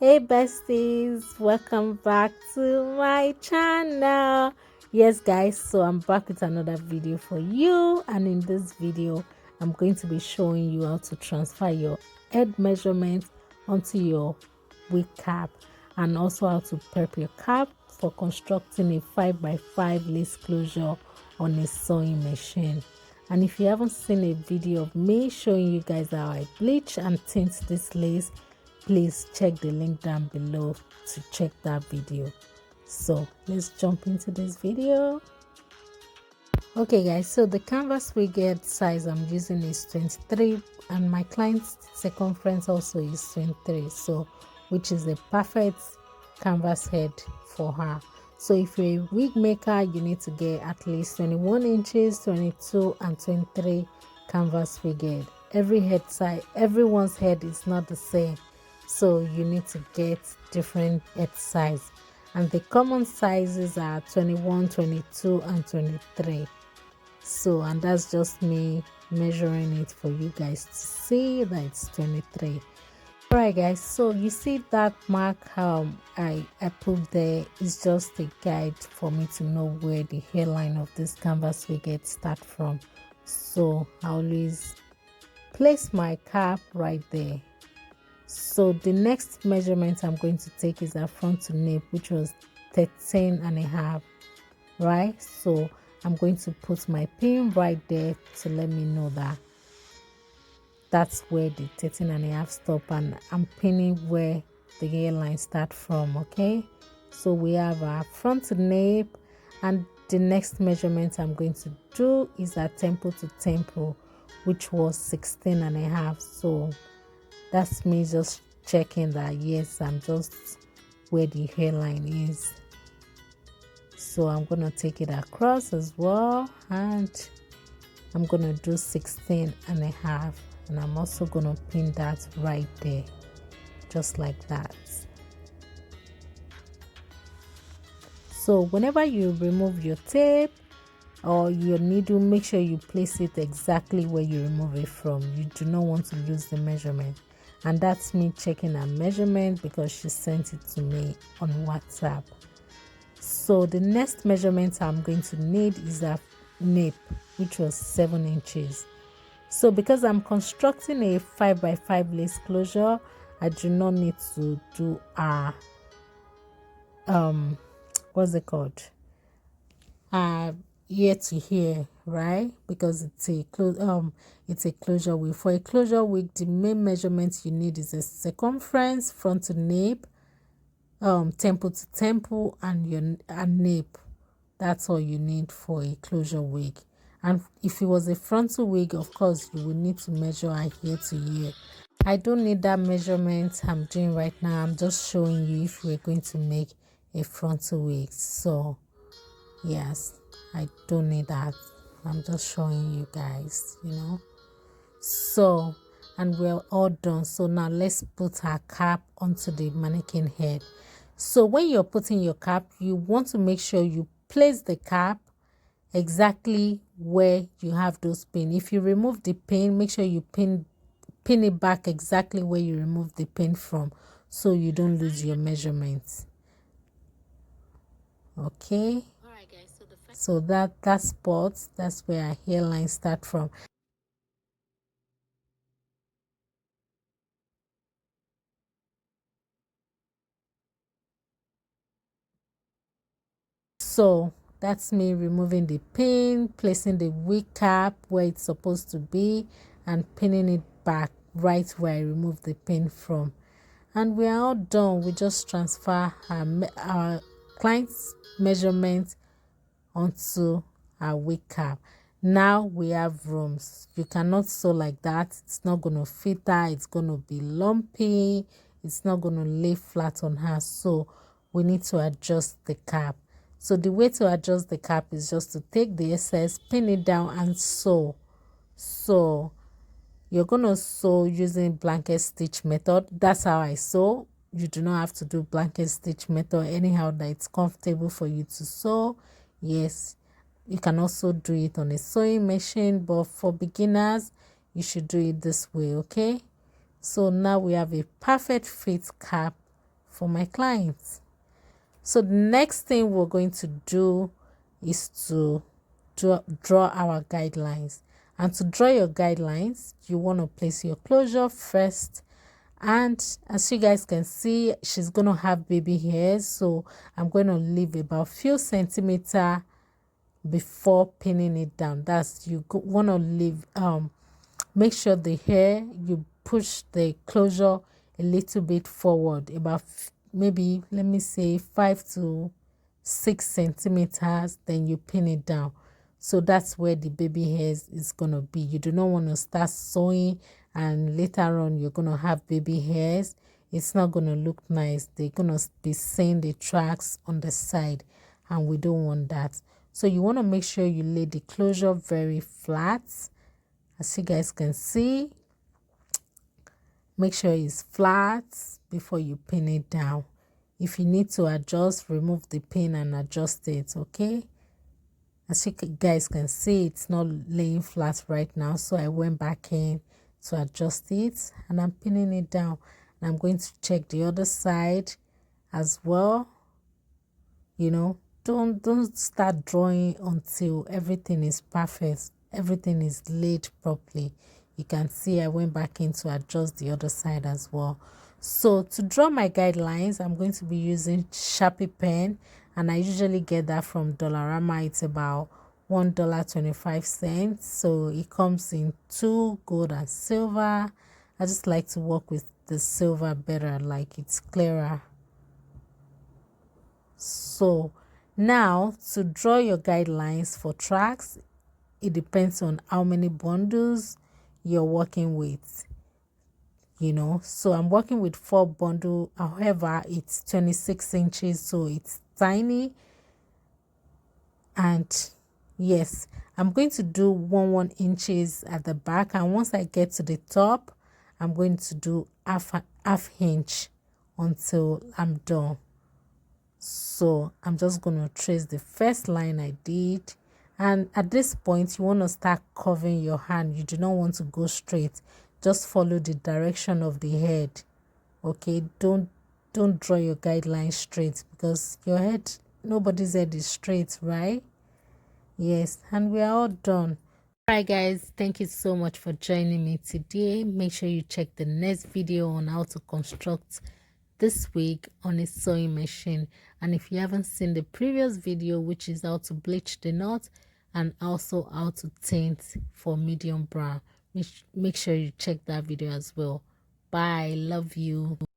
Hey besties, welcome back to my channel. Yes guys, so I'm back with another video for you, and in this video I'm going to be showing you how to transfer your head measurement onto your wig cap, and also how to prep your cap for constructing a 5x5 lace closure on a sewing machine. And if you haven't seen a video of me showing you guys how I bleach and tint this lace, please check the link down below to check that video. So let's jump into this video. Okay guys, so the canvas wig size I'm using is 23, and my client's circumference also is 23, so which is the perfect canvas head for her. So if you're a wig maker, you need to get at least 21 inches, 22 and 23 canvas wig head. Every head size, everyone's head is not the same, so you need to get different head size, and the common sizes are 21, 22 and 23. So, and that's just me measuring it for you guys to see that it's 23. All right guys, so you see that mark I put there is just a guide for me to know where the hairline of this canvas wig start from. So I always place my cap right there. So the next measurement I'm going to take is a front to nape, which was 13 and a half, right? So I'm going to put my pin right there to let me know that that's where the 13 and a half stop, and I'm pinning where the hairline start from. Okay, so we have our front nape, and the next measurement I'm going to do is a temple to temple, which was 16 and a half. So that's me just checking that yes, I'm just where the hairline is. So I'm gonna take it across as well, and I'm gonna do 16 and a half, and I'm also gonna pin that right there, just like that. So whenever you remove your tape or your needle, make sure you place it exactly where you remove it from. You do not want to lose the measurement, and that's me checking her measurement because she sent it to me on WhatsApp. So the next measurement I'm going to need is a nape, which was 7 inches. So because I'm constructing a 5x5 lace closure, I do not need to do a what's it called, ear to ear, right? Because it's a closure wig. For a closure wig, the main measurements you need is a circumference, front to nape, temple to temple, and your nape. That's all you need for a closure wig. And if it was a frontal wig, of course you will need to measure a ear to ear. I don't need that measurement I'm doing right now. I'm just showing you if we're going to make a frontal wig. So yes, I don't need that. I'm just showing you guys, So, and we're all done. So now let's put our cap onto the mannequin head. So when you're putting your cap, you want to make sure you place the cap exactly where you have those pins. If you remove the pin, make sure you pin it back exactly where you remove the pin from, so you don't lose your measurements. Okay, so that spot, that's where our hairline start from. So that's me removing the pin, placing the wig cap where it's supposed to be, and pinning it back right where I removed the pin from. And we are all done. We just transfer our client's measurement onto our wig cap. Now we have rooms. You cannot sew like that. It's not going to fit her. It's going to be lumpy. It's not going to lay flat on her. So we need to adjust the cap. So the way to adjust the cap is just to take the excess, pin it down, and sew. So you're going to sew using blanket stitch method. That's how I sew. You do not have to do blanket stitch method, anyhow that it's comfortable for you to sew. Yes, you can also do it on a sewing machine, but for beginners you should do it this way. Okay, so now we have a perfect fit cap for my clients. So the next thing we're going to do is to draw our guidelines. And to draw your guidelines, you want to place your closure first. And as you guys can see, she's going to have baby hairs, so I'm going to leave about few centimeters before pinning it down. That's, you want to leave, make sure the hair, you push the closure a little bit forward, about maybe, let me say 5 to 6 centimeters, then you pin it down. So that's where the baby hairs is going to be. You do not want to start sewing and later on you're going to have baby hairs. It's not going to look nice. They're going to be seeing the tracks on the side, and we don't want that. So you want to make sure you lay the closure very flat. As you guys can see, make sure it's flat before you pin it down. If you need to adjust, remove the pin and adjust it, okay? As you guys can see, it's not laying flat right now, so I went back in to adjust it and I'm pinning it down. And I'm going to check the other side as well. You know, don't start drawing until everything is perfect, everything is laid properly. You can see I went back in to adjust the other side as well. So to draw my guidelines, I'm going to be using Sharpie pen, and I usually get that from Dollarama. It's about $1.25. So it comes in 2 gold and silver. I just like to work with the silver better, like it's clearer. So now to draw your guidelines for tracks, it depends on how many bundles you're working with. You know, so I'm working with 4 bundles. However, it's 26 inches, so it's tiny. And yes, I'm going to do 1 inches at the back, and once I get to the top, I'm going to do half inch until I'm done. So I'm just going to trace the first line I did. And at this point, you want to start curving your hand. You do not want to go straight. Just follow the direction of the head. Okay, don't draw your guidelines straight, because your head, nobody's head is straight, right? Yes, and we are all done. Alright guys, thank you so much for joining me today. Make sure you check the next video on how to construct this wig on a sewing machine. And if you haven't seen the previous video, which is how to bleach the knot and also how to tint for medium brown, make sure you check that video as well. Bye, love you.